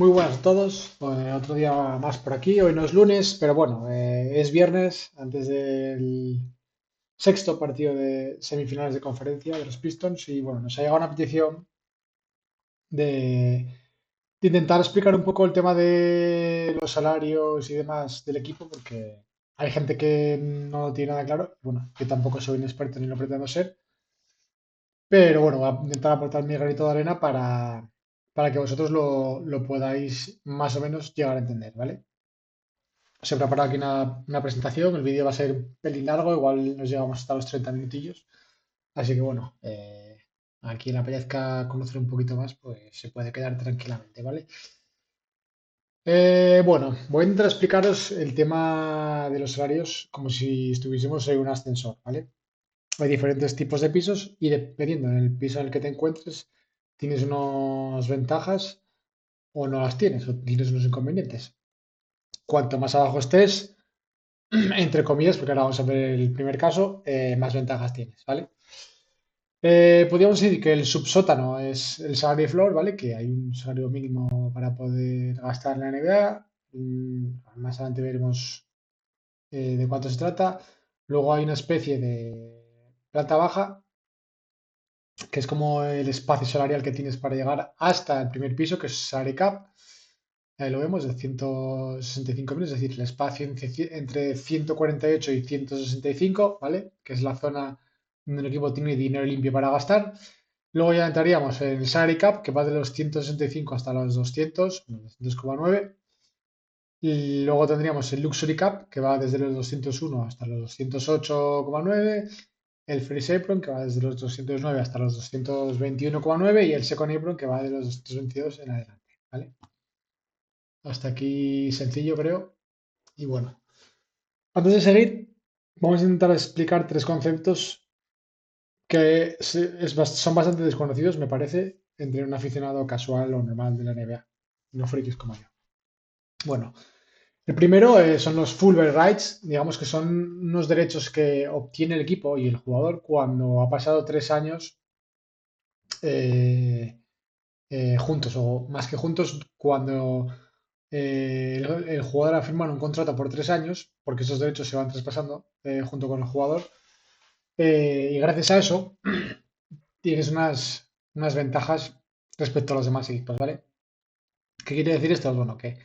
Muy buenas a todos. Otro día más por aquí. Hoy no es lunes, pero bueno, es viernes antes del sexto partido de semifinales de conferencia de los Pistons. Y bueno, nos ha llegado una petición de, de intentar explicar un poco el tema de los salarios y demás del equipo, porque hay gente que no lo tiene nada claro. Bueno, yo tampoco soy un experto ni lo pretendo ser, pero bueno, voy a intentar aportar mi granito de arena para que vosotros lo podáis más o menos llegar a entender, ¿vale? Os he preparado aquí una presentación, el vídeo va a ser un pelín largo, igual nos llegamos hasta los 30 minutillos, así que bueno, a quien le apetezca conocer un poquito más, pues se puede quedar tranquilamente, ¿vale? Bueno, voy a intentar explicaros el tema de los salarios como si estuviésemos en un ascensor, ¿vale? Hay diferentes tipos de pisos y dependiendo en el piso en el que te encuentres, tienes unas ventajas o no las tienes, o tienes unos inconvenientes. Cuanto más abajo estés, entre comillas, porque ahora vamos a ver el primer caso, más ventajas tienes, ¿vale? Podríamos decir que el subsótano es el salario floor, ¿vale? Que hay un salario mínimo para poder gastar en la NBA. Más adelante veremos de cuánto se trata. Luego hay una especie de planta baja, que es como el espacio salarial que tienes para llegar hasta el primer piso, que es salary cap. Ahí lo vemos, de 165 mil, es decir, el espacio entre 148 y 165, ¿vale? Que es la zona donde el equipo tiene dinero limpio para gastar. Luego ya entraríamos en el salary cap, que va de los 165 hasta los 200, 200,9. Y luego tendríamos el luxury cap, que va desde los 201 hasta los 208,9. El free apron, que va desde los 209 hasta los 221,9. Y el second apron, que va de los 222 en adelante, ¿vale? Hasta aquí sencillo, creo. Y bueno, antes de seguir, vamos a intentar explicar tres conceptos que son bastante desconocidos, me parece, entre un aficionado casual o normal de la NBA, no frikis como yo. Bueno, el primero son los full bird rights, digamos que son unos derechos que obtiene el equipo y el jugador cuando ha pasado 3 años eh, juntos, o más que juntos, cuando el jugador ha firmado un contrato por 3 años, porque esos derechos se van traspasando junto con el jugador, y gracias a eso tienes unas ventajas respecto a los demás equipos, ¿vale? ¿Qué quiere decir esto? Bueno, que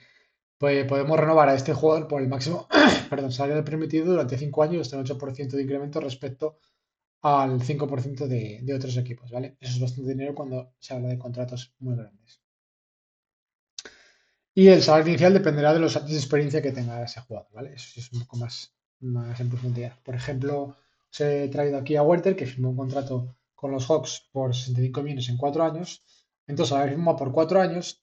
pues, podemos renovar a este jugador por el máximo, perdón, salario permitido durante 5 años, hasta un 8% de incremento respecto al 5% de otros equipos, ¿vale? Eso es bastante dinero cuando se habla de contratos muy grandes. Y el salario inicial dependerá de los años de experiencia que tenga ese jugador, ¿vale? Eso sí es un poco más en profundidad. Por ejemplo, os he traído aquí a Werther, que firmó un contrato con los Hawks por 65 millones en 4 años. Entonces, al haber firmado por 4 años,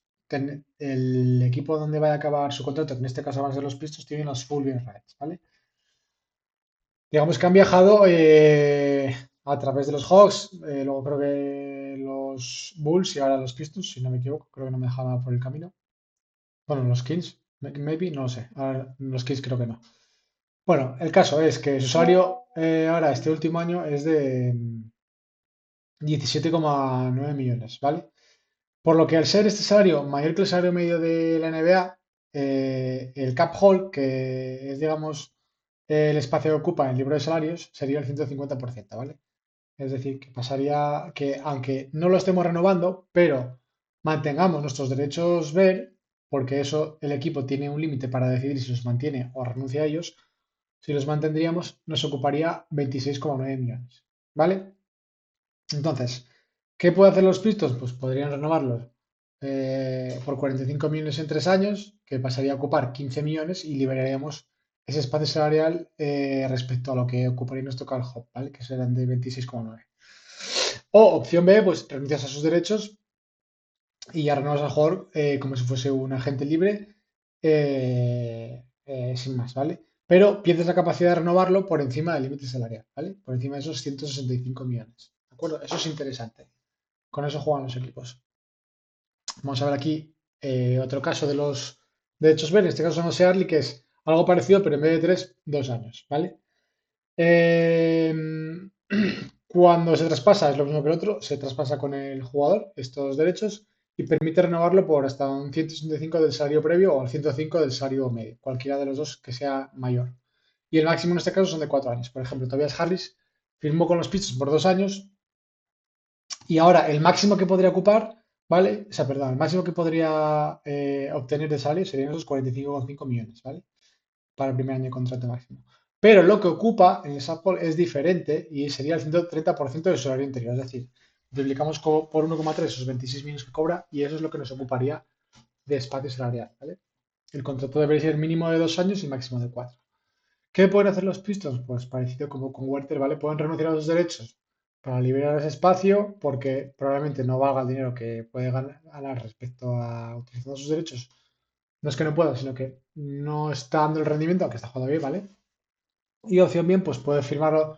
el equipo donde vaya a acabar su contrato, que en este caso van a ser los Pistons, tienen los full bien rights, ¿vale? Digamos que han viajado a través de los Hawks, luego creo que los Bulls y ahora los Pistons, si no me equivoco, creo que no me dejaba por el camino. Bueno, los Kings, maybe, no lo sé. Ahora, los Kings creo que no. Bueno, el caso es que su salario ahora, este último año, es de 17,9 millones, ¿vale? Por lo que al ser este salario mayor que el salario medio de la NBA, el cap hold, que es, digamos, el espacio que ocupa en el libro de salarios, sería el 150%, ¿vale? Es decir, que pasaría que, aunque no lo estemos renovando, pero mantengamos nuestros derechos ver, porque eso el equipo tiene un límite para decidir si los mantiene o renuncia a ellos, si los mantendríamos nos ocuparía 26,9 millones. ¿Vale? Entonces, ¿qué puede hacer los Pistons? Pues podrían renovarlos por 45 millones en 3 años, que pasaría a ocupar 15 millones y liberaríamos ese espacio salarial respecto a lo que ocuparía nuestro Cal Hop, ¿vale? Que serán de 26,9. O opción B, pues renuncias a sus derechos y ya renuevas al jugador como si fuese un agente libre, sin más, ¿vale? Pero pierdes la capacidad de renovarlo por encima del límite salarial, ¿vale? Por encima de esos 165 millones. ¿De acuerdo? Eso es interesante. Con eso juegan los equipos. Vamos a ver aquí otro caso de los derechos B. En este caso son los Early, que es algo parecido, pero en vez de 3, 2 años, ¿vale? Eh, Cuando se traspasa, es lo mismo que el otro, se traspasa con el jugador estos derechos y permite renovarlo por hasta un 165 del salario previo o al 105 del salario medio, cualquiera de los dos que sea mayor. Y el máximo en este caso son de 4 años. Por ejemplo, Tobias Harris firmó con los Pistons por 2 años y ahora el máximo que podría ocupar, ¿vale? O sea, perdón, el máximo que podría obtener de salario serían esos 45,5 millones, ¿vale? Para el primer año de contrato máximo. Pero lo que ocupa en el sample es diferente y sería el 130% del salario anterior. Es decir, multiplicamos por 1,3 esos 26 millones que cobra y eso es lo que nos ocuparía de espacio salarial, ¿vale? El contrato debería ser mínimo de 2 años y máximo de 4. ¿Qué pueden hacer los Pistons? Pues parecido como con Werther, ¿vale? Pueden renunciar a sus derechos para liberar ese espacio porque probablemente no valga el dinero que puede ganar respecto a utilizando sus derechos. No es que no pueda, sino que no está dando el rendimiento, aunque está jugando bien, ¿vale? Y opción bien, pues puede firmarlo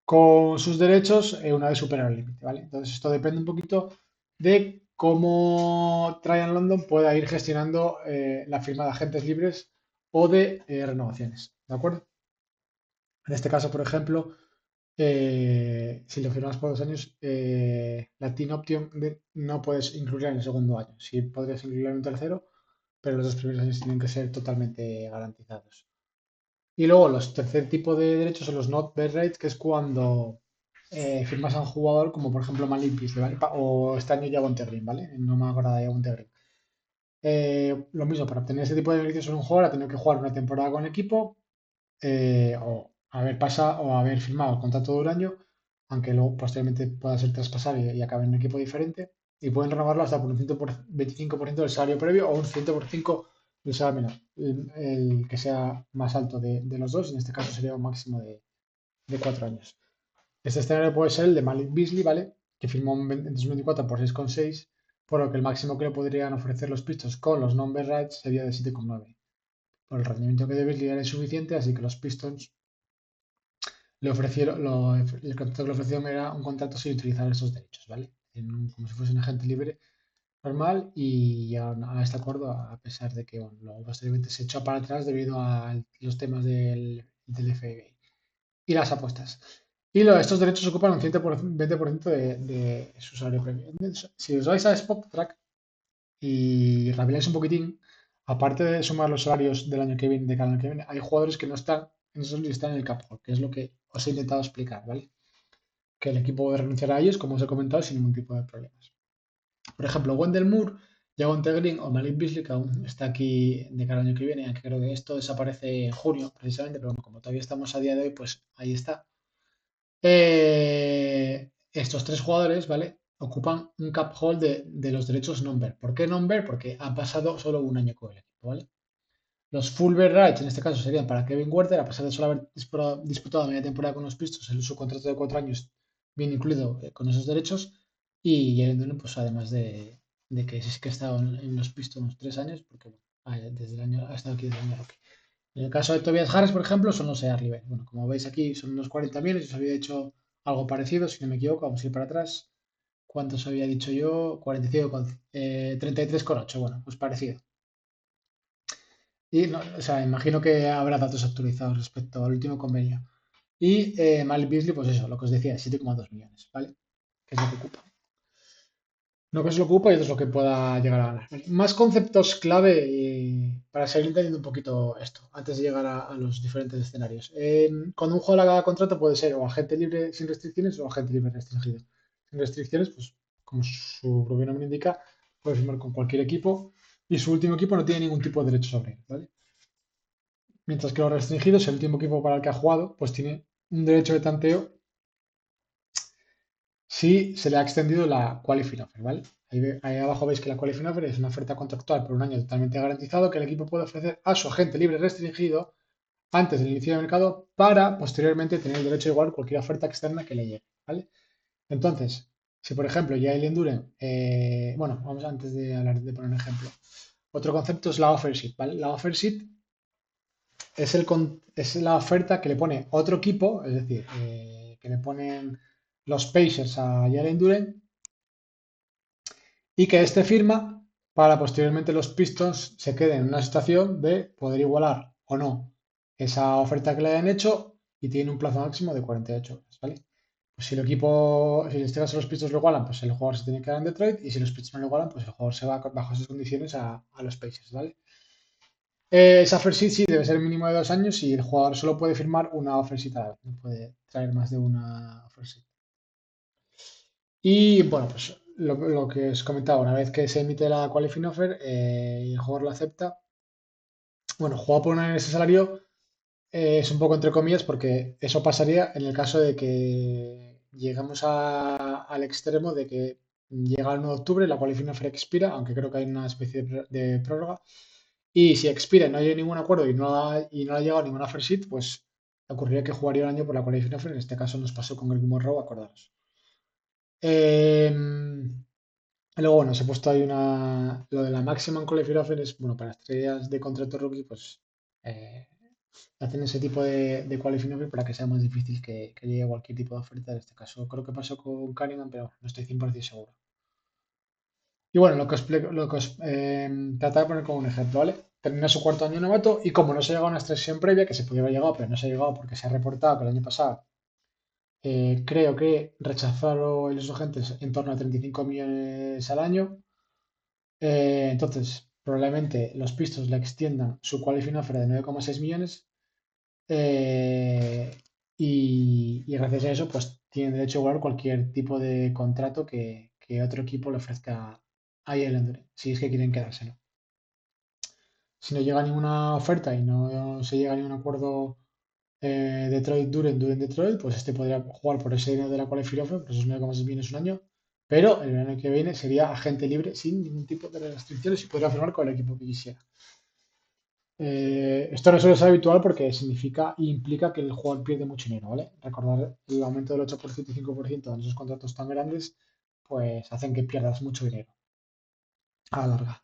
con sus derechos una vez supera el límite, ¿vale? Entonces esto depende un poquito de cómo Tryon London pueda ir gestionando la firma de agentes libres o de renovaciones, ¿de acuerdo? En este caso, por ejemplo, si lo firmas por 2 años, la team option no puedes incluirla en el segundo año. Sí podrías incluirla en un tercero, pero los 2 primeros años tienen que ser totalmente garantizados. Y luego los tercer tipo de derechos son los not bet rights, que es cuando firmas a un jugador como por ejemplo Malik Beasley, ¿vale? O este año Javonte Green, ¿vale? No me acuerdo de Javonte Green. Lo mismo, para obtener ese tipo de beneficios en un jugador ha tenido que jugar una temporada con el equipo o haber pasado o haber firmado el contrato de un año, aunque luego posteriormente pueda ser traspasado y acabe en un equipo diferente. Y pueden renovarlo hasta por un 125% del salario previo o un 100% del salario menor, el que sea más alto de los dos. En este caso sería un máximo de 4 años. Este escenario puede ser el de Malik Beasley, ¿vale? Que firmó en 2024 por 6,6, por lo que el máximo que le podrían ofrecer los Pistons con los number rights sería de 7,9. Por el rendimiento que debe lidiar es suficiente, así que los Pistons le ofrecieron, el contrato que le ofrecieron era un contrato sin utilizar esos derechos, ¿vale? Como si fuese un agente libre normal y llegaron a este acuerdo a pesar de que bueno, luego posteriormente se echó para atrás debido a los temas del FBI y las apuestas. Y estos derechos ocupan un 20% de su salario previo. Si os vais a Spotrac y reveláis un poquitín, aparte de sumar los salarios del año que viene, de cada año que viene, hay jugadores que no están en esos y están en el cap hold, que es lo que os he intentado explicar, ¿vale? Que el equipo puede renunciar a ellos, como os he comentado, sin ningún tipo de problemas. Por ejemplo, Wendell Moore, Javonte Green o Malik Beasley, que aún está aquí de cada año que viene, aunque creo que esto desaparece en junio, precisamente, pero bueno, como todavía estamos a día de hoy, pues ahí está. Estos tres jugadores, ¿vale? Ocupan un cap hold de los derechos number. ¿Por qué number? Porque han pasado solo un año con el equipo, ¿vale? Los full bird rights en este caso serían para Kevin Werther, a pesar de solo haber disputado media temporada con los Pistons, en su contrato de 4 años viene incluido con esos derechos. Y Jalen Duren, pues además de que sí que ha estado en los Pistons 3 años, porque bueno, desde el año, ha estado aquí desde el año rookie. En el caso de Tobias Harris, por ejemplo, son los early bird. Bueno, como veis aquí son unos 40.000, yo os había dicho algo parecido, si no me equivoco, vamos a ir para atrás. ¿Cuántos había dicho yo? 45 33,8, bueno, pues parecido. Y, o sea, imagino que habrá datos actualizados respecto al último convenio. Y Malik Beasley, pues eso, lo que os decía, 7,2 millones, ¿vale? Que es lo que ocupa. No que es lo que ocupa y otro es lo que pueda llegar a ganar. Más conceptos clave para seguir entendiendo un poquito esto, antes de llegar a los diferentes escenarios. Cuando un jugador haga contrato puede ser o agente libre sin restricciones o agente libre restringido. Sin restricciones, pues como su propio nombre indica, puede firmar con cualquier equipo y su último equipo no tiene ningún tipo de derecho sobre él, ¿vale? Mientras que los restringidos, el último equipo para el que ha jugado, pues tiene un derecho de tanteo si se le ha extendido la qualifying offer, ¿vale? Ahí abajo veis que la qualifying offer es una oferta contractual por un año totalmente garantizado que el equipo puede ofrecer a su agente libre restringido antes del inicio del mercado para posteriormente tener el derecho a igual cualquier oferta externa que le llegue, ¿vale? Entonces, si por ejemplo ya el Enduren, bueno, vamos antes de hablar de poner un ejemplo. Otro concepto es la offer sheet, ¿vale? La offer sheet es la oferta que le pone otro equipo, es decir, que le ponen los Pacers a Jalen Duren y que este firma para posteriormente los Pistons se queden en una situación de poder igualar o no esa oferta que le hayan hecho y tiene un plazo máximo de 48 horas, ¿vale? Pues si el equipo, si en este caso los Pistons lo igualan, pues el jugador se tiene que quedar en Detroit y si los Pistons no lo igualan, pues el jugador se va bajo esas condiciones a los Pacers, ¿vale? Esa offer sheet sí debe ser mínimo de 2 años y el jugador solo puede firmar una offer sheet a la vez, no puede traer más de una offer sheet. Y bueno, pues lo que os comentaba, una vez que se emite la qualifying offer y el jugador la acepta, bueno, juega por ese salario es un poco entre comillas porque eso pasaría en el caso de que llegamos al extremo de que llega el 1 de octubre, la qualifying offer expira, aunque creo que hay una especie de prórroga, y si expira y no hay ningún acuerdo y no ha llegado ninguna offer sheet, pues ocurriría que jugaría un año por la qualifying offer, en este caso nos pasó con Greg Monroe, acordaros. Luego, bueno, se ha puesto ahí lo de la maximum qualifying offer es, bueno, para estrellas de contrato rookie, pues eh, hacen ese tipo de qualifying offer para que sea más difícil que llegue cualquier tipo de oferta. En este caso, creo que pasó con Cunningham, pero no estoy 100% seguro. Y bueno, lo que os trataba de poner como un ejemplo, ¿vale? Termina su cuarto año novato y como no se ha llegado a una extensión previa, que se podía haber llegado, pero no se ha llegado porque se ha reportado que el año pasado creo que rechazaron los agentes en torno a 35 millones al año. Entonces, probablemente los Pistons le extiendan su qualifying offer de 9,6 millones y gracias a eso, pues tienen derecho a jugar cualquier tipo de contrato que otro equipo le ofrezca a Jalen Duren, si es que quieren quedárselo. Si no llega ninguna oferta y no se llega a ningún acuerdo Duren Detroit, pues este podría jugar por ese dinero de la qualifying offer, por esos 9,6 millones un año, pero el año que viene sería agente libre sin ningún tipo de restricciones y podría firmar con el equipo que quisiera. Esto no suele ser habitual porque significa e implica que el jugador pierde mucho dinero, ¿vale? Recordar el aumento del 8% y 5% en esos contratos tan grandes, pues hacen que pierdas mucho dinero a la larga.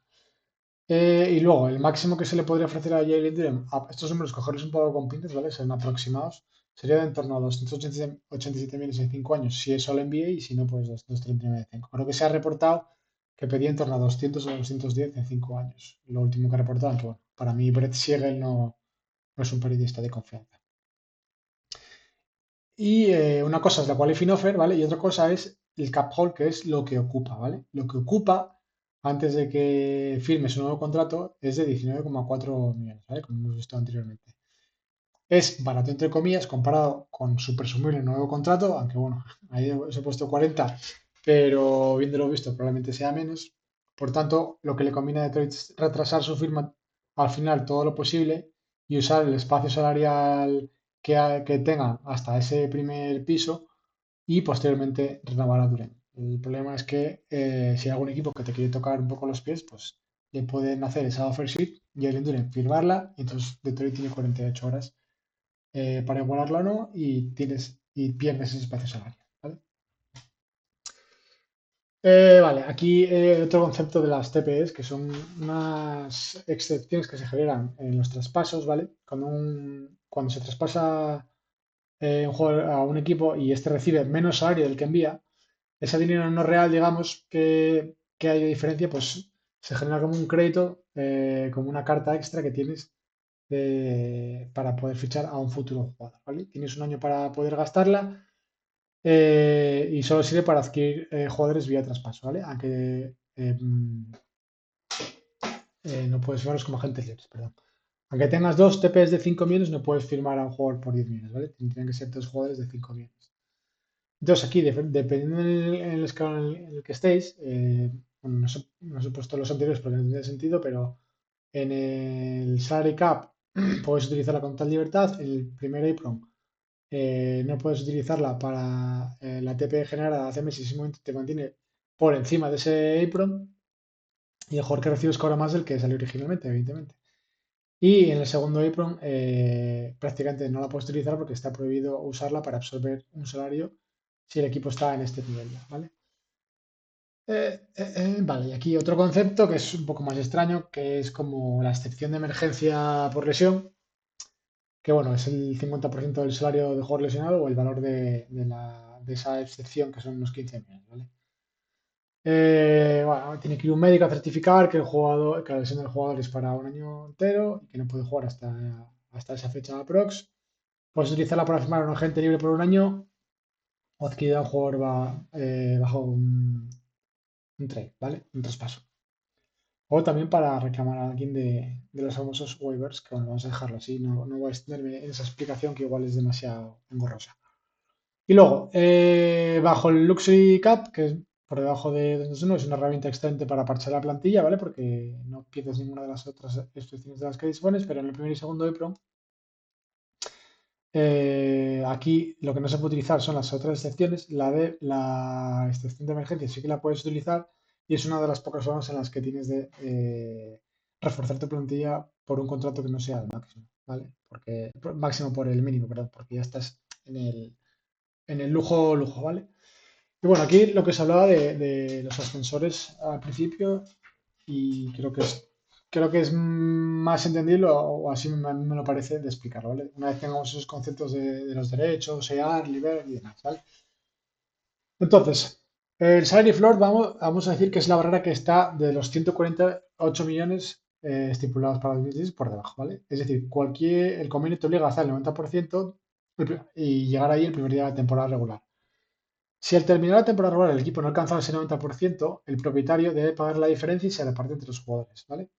Y luego, el máximo que se le podría ofrecer a Jalen Duren, a estos números cogerlos un poco con pinzas, ¿vale? Son aproximados, sería de en torno a 287 millones en 5 años, si es solo NBA y si no, pues 239 en 5. Creo que se ha reportado que pedía en torno a 200 o 210 en 5 años. Lo último que ha reportado, aunque bueno, para mí Brett Siegel no es un periodista de confianza. Y una cosa es la qualifying offer, ¿vale? Y otra cosa es el cap hold, que es lo que ocupa, ¿vale? Lo que ocupa antes de que firmes un nuevo contrato es de 19,4 millones, ¿vale? Como hemos visto anteriormente. Es barato, entre comillas, comparado con su presumible nuevo contrato, aunque bueno, ahí os he puesto 40, pero viéndolo visto probablemente sea menos. Por tanto, lo que le conviene a Detroit es retrasar su firma al final todo lo posible y usar el espacio salarial que tenga hasta ese primer piso y posteriormente renovar a Duren. El problema es que si hay algún equipo que te quiere tocar un poco los pies, pues le pueden hacer esa offer sheet y el Duren firmarla y entonces Detroit tiene 48 horas para igualarlo o no y pierdes ese espacio salarial. ¿Vale? Vale, aquí otro concepto de las TPS, que son unas excepciones que se generan en los traspasos, ¿vale? Cuando se traspasa un jugador a un equipo y este recibe menos salario del que envía, ese dinero no real, digamos, que hay de diferencia, pues se genera como un crédito, como una carta extra que tienes para poder fichar a un futuro jugador, ¿vale? Tienes un año para poder gastarla y solo sirve para adquirir jugadores vía traspaso, ¿vale? Aunque no puedes firmarlos como agentes libres, perdón. Aunque tengas dos TPs de 5 millones, no puedes firmar a un jugador por 10 millones, ¿vale? Tendrían que ser dos jugadores de 5 millones. Entonces, aquí, dependiendo en el escalón en el que estéis, bueno, no os he puesto los anteriores porque no tiene sentido, pero en el salary cap puedes utilizarla con tal libertad. En el primer apron no puedes utilizarla para la TP generada hace meses y simplemente te mantiene por encima de ese apron y el jugador que recibes cobra más del que salió originalmente, evidentemente. Y en el segundo apron prácticamente no la puedes utilizar porque está prohibido usarla para absorber un salario si el equipo está en este nivel ya, ¿vale? Vale, y aquí otro concepto que es un poco más extraño, que es como la excepción de emergencia por lesión, que bueno, es el 50% del salario de jugador lesionado o el valor de esa excepción, que son unos 15 millones, ¿vale? Bueno, tiene que ir un médico a certificar que que la lesión del jugador es para un año entero y que no puede jugar hasta esa fecha aprox. Puedes utilizarla para firmar a un agente libre por un año o adquirida a un jugador bajo un trade, ¿vale? Un traspaso. O también para reclamar a alguien de los famosos waivers, que bueno, vamos a dejarlo así, no voy a extenderme en esa explicación que igual es demasiado engorrosa. Y luego, bajo el Luxury Cap, que es por debajo de 221, es una herramienta excelente para parchar la plantilla, ¿vale? Porque no pierdes ninguna de las otras instrucciones de las que dispones, pero en el primer y segundo EPROM, aquí lo que no se puede utilizar son las otras excepciones. La excepción de emergencia sí que la puedes utilizar y es una de las pocas formas en las que tienes de reforzar tu plantilla por un contrato que no sea el máximo, ¿vale? Máximo por el mínimo, perdón, porque ya estás en el lujo, ¿vale? Y bueno, aquí lo que se hablaba de los ascensores al principio y creo que es más entendible o así me lo parece de explicar, ¿vale? Una vez tengamos esos conceptos de los derechos, EAR, LIBER y demás, ¿vale? Entonces, el salary floor vamos a decir que es la barrera que está de los 148 millones estipulados para 2016 por debajo, ¿vale? Es decir, el convenio te obliga a hacer el 90% y llegar ahí el primer día de la temporada regular. Si al terminar la temporada regular el equipo no alcanza ese 90%, el propietario debe pagar la diferencia y se reparte entre los jugadores, ¿vale?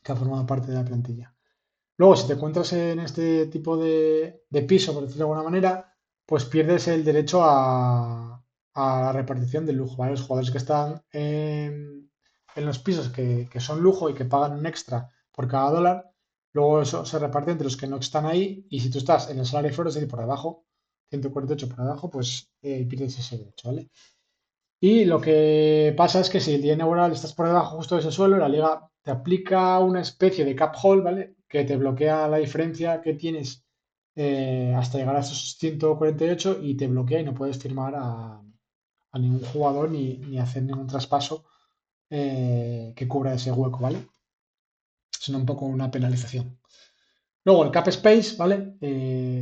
Que ha formado parte de la plantilla. Luego, si te encuentras en este tipo de piso, por decirlo de alguna manera, pues pierdes el derecho a la repartición del lujo, ¿vale? Los jugadores que están en los pisos que son lujo y que pagan un extra por cada dólar, luego eso se reparte entre los que no están ahí y si tú estás en el salario floor, es decir, por debajo, 148 por debajo, pues pierdes ese derecho, ¿vale? Y lo que pasa es que si el día inaugural estás por debajo justo de ese suelo, la liga te aplica una especie de cap hold, ¿vale? Que te bloquea la diferencia que tienes hasta llegar a esos 148 y te bloquea y no puedes firmar a ningún jugador ni hacer ningún traspaso que cubra ese hueco, ¿vale? Es un poco una penalización. Luego el cap space, ¿vale?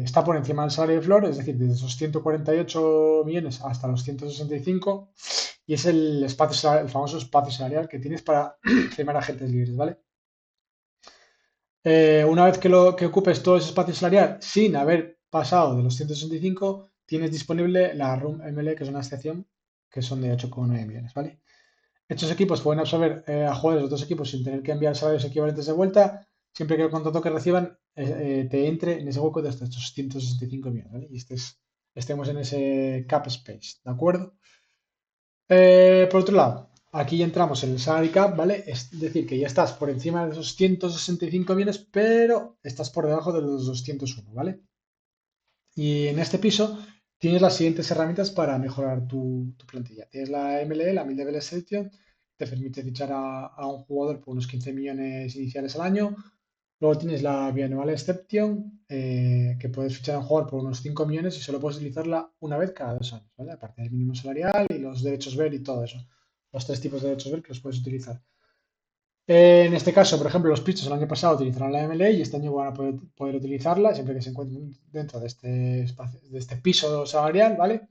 Está por encima del salario de floor, es decir, desde esos 148 millones hasta los 165 y es el espacio, el famoso espacio salarial que tienes para firmar agentes libres, ¿vale? Una vez que ocupes todo ese espacio salarial sin haber pasado de los 165, tienes disponible la Room ML, que es una excepción, que son de 8,9 millones, ¿vale? Estos equipos pueden absorber a jugadores de otros equipos sin tener que enviar salarios equivalentes de vuelta, siempre que el contrato que reciban te entre en ese hueco de hasta estos 165 millones, ¿vale? Y estemos en ese cap space, ¿de acuerdo? Por otro lado, aquí ya entramos en el salary cap, ¿vale? Es decir, que ya estás por encima de esos 165 millones, pero estás por debajo de los 201, ¿vale? Y en este piso tienes las siguientes herramientas para mejorar tu plantilla. Tienes la MLE, la Mid-Level Exception, te permite fichar a un jugador por unos 15 millones iniciales al año. Luego tienes la Bianual Exception, que puedes fichar a un jugador por unos 5 millones y solo puedes utilizarla una vez cada 2 años, ¿vale? Aparte del mínimo salarial y los derechos ver y todo eso. Los tres tipos de derechos ver que los puedes utilizar. En este caso, por ejemplo, los pitchers el año pasado utilizaron la MLA y este año van a poder utilizarla siempre que se encuentren dentro de este espacio, de este piso salarial, ¿vale?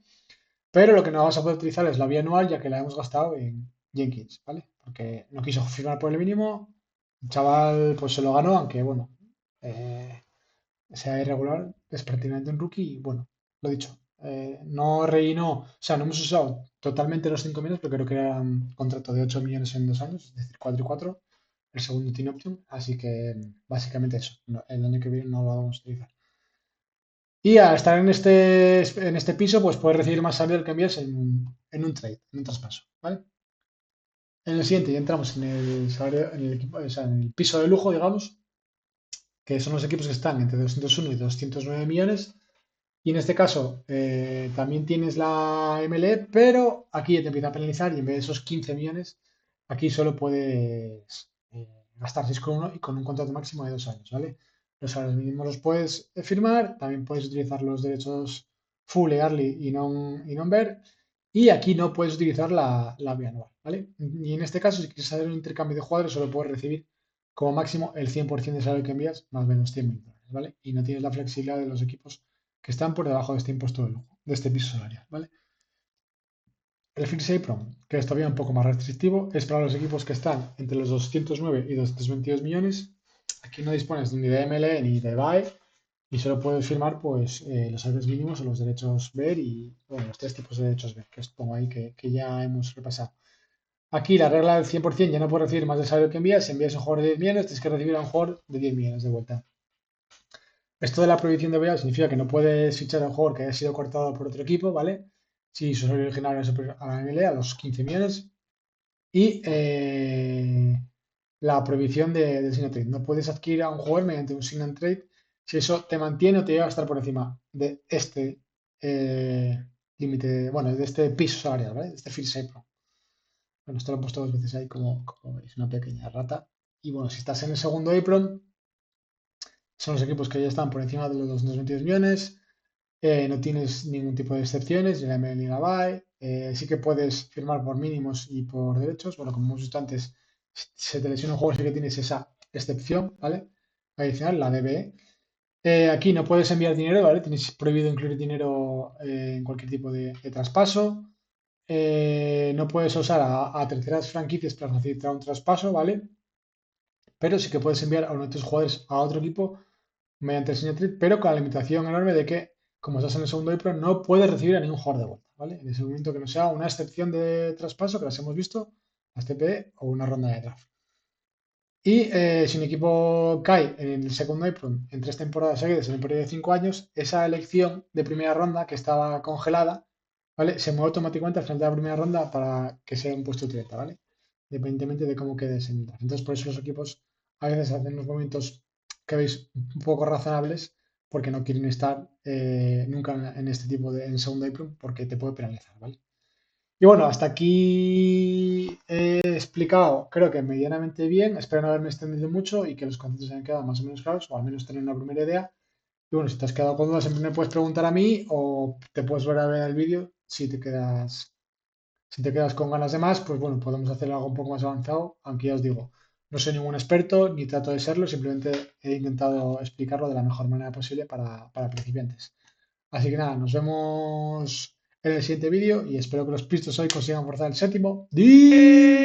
Pero lo que no vas a poder utilizar es la vía anual ya que la hemos gastado en Jenkins, ¿vale? Porque no quiso firmar por el mínimo, el chaval pues se lo ganó, aunque bueno, eh, sea irregular, es prácticamente un rookie y bueno, lo dicho, no rellenó, o sea, no hemos usado totalmente los 5 millones, pero creo que era un contrato de 8 millones en 2 años, es decir, 4 y 4 el segundo team option, así que básicamente eso, el año que viene no lo vamos a utilizar. Y al estar en este piso, pues puedes recibir más salario del que envías en un trade, en un traspaso, ¿vale? En el siguiente ya entramos en el salario, en el equipo, o sea, en el piso de lujo, digamos, que son los equipos que están entre 201 y 209 millones. Y en este caso también tienes la MLE, pero aquí ya te empieza a penalizar y en vez de esos 15 millones, aquí solo puedes gastar 6,1 y con un contrato máximo de 2 años, ¿vale? Los salarios mínimos los puedes firmar, también puedes utilizar los derechos full, early y non-ver, y aquí no puedes utilizar la bianual, ¿vale? Y en este caso, si quieres hacer un intercambio de jugadores, solo puedes recibir como máximo el 100% de salario que envías, más o menos 100.000 dólares, ¿vale? Y no tienes la flexibilidad de los equipos que están por debajo de este impuesto de lujo, de este piso salarial, ¿vale? El Fixed Prom, que es todavía un poco más restrictivo, es para los equipos que están entre los 209 y 222 millones. Aquí no dispones ni de MLE ni de BAE, y solo puedes firmar pues los salarios mínimos o los derechos ver y bueno, los tres tipos de derechos ver, que os pongo ahí que ya hemos repasado. Aquí la regla del 100% ya no puedes recibir más del salario que envías. Si envías a un jugador de 10 millones, tienes que recibir a un jugador de 10 millones de vuelta. Esto de la prohibición de buyout significa que no puedes fichar a un jugador que haya sido cortado por otro equipo, ¿vale? Si su salario original es superior a la MLE, a los 15 millones. Y la prohibición del sign and trade. No puedes adquirir a un jugador mediante un sign and trade si eso te mantiene o te lleva a estar por encima de este límite, bueno, de este piso salarial, ¿vale? De este fixed apron. Bueno, esto lo he puesto dos veces ahí, como veis, una pequeña rata. Y bueno, si estás en el segundo apron, son los equipos que ya están por encima de los 222 millones. No tienes ningún tipo de excepciones, ni la ML ni la BAE. Sí que puedes firmar por mínimos y por derechos. Bueno, como hemos visto antes, si se te lesiona un juego, sí que tienes esa excepción, ¿vale? Adicional, la DBE. Aquí no puedes enviar dinero, ¿vale? Tienes prohibido incluir dinero en cualquier tipo de traspaso. No puedes usar a terceras franquicias para facilitar un traspaso, ¿vale? Pero sí que puedes enviar a uno de tus jugadores a otro equipo mediante el sign trade, pero con la limitación enorme de que, como estás en el segundo IPRO, no puedes recibir a ningún jugador de vuelta, ¿vale? En ese momento que no sea una excepción de traspaso, que las hemos visto, las TPE o una ronda de draft. Y si un equipo cae en el segundo IPRO en 3 temporadas seguidas en un periodo de 5 años, esa elección de primera ronda que estaba congelada, ¿vale? Se mueve automáticamente al final de la primera ronda para que sea un puesto 30, ¿vale? Independientemente de cómo quedes en el draft. Entonces, por eso los equipos a veces hacen unos movimientos que veis un poco razonables porque no quieren estar nunca en este tipo de en segundo IPRO porque te puede penalizar, ¿vale? Y bueno, hasta aquí he explicado, creo que medianamente bien. Espero no haberme extendido mucho y que los conceptos hayan quedado más o menos claros, o al menos tener una primera idea. Y bueno, si te has quedado con dudas, siempre me puedes preguntar a mí o te puedes volver a ver el vídeo si te quedas con ganas de más, pues bueno, podemos hacer algo un poco más avanzado, aunque ya os digo, no soy ningún experto ni trato de serlo, simplemente he intentado explicarlo de la mejor manera posible para principiantes. Así que nada, nos vemos en el siguiente vídeo y espero que los pistos hoy consigan forzar el séptimo. ¡Di!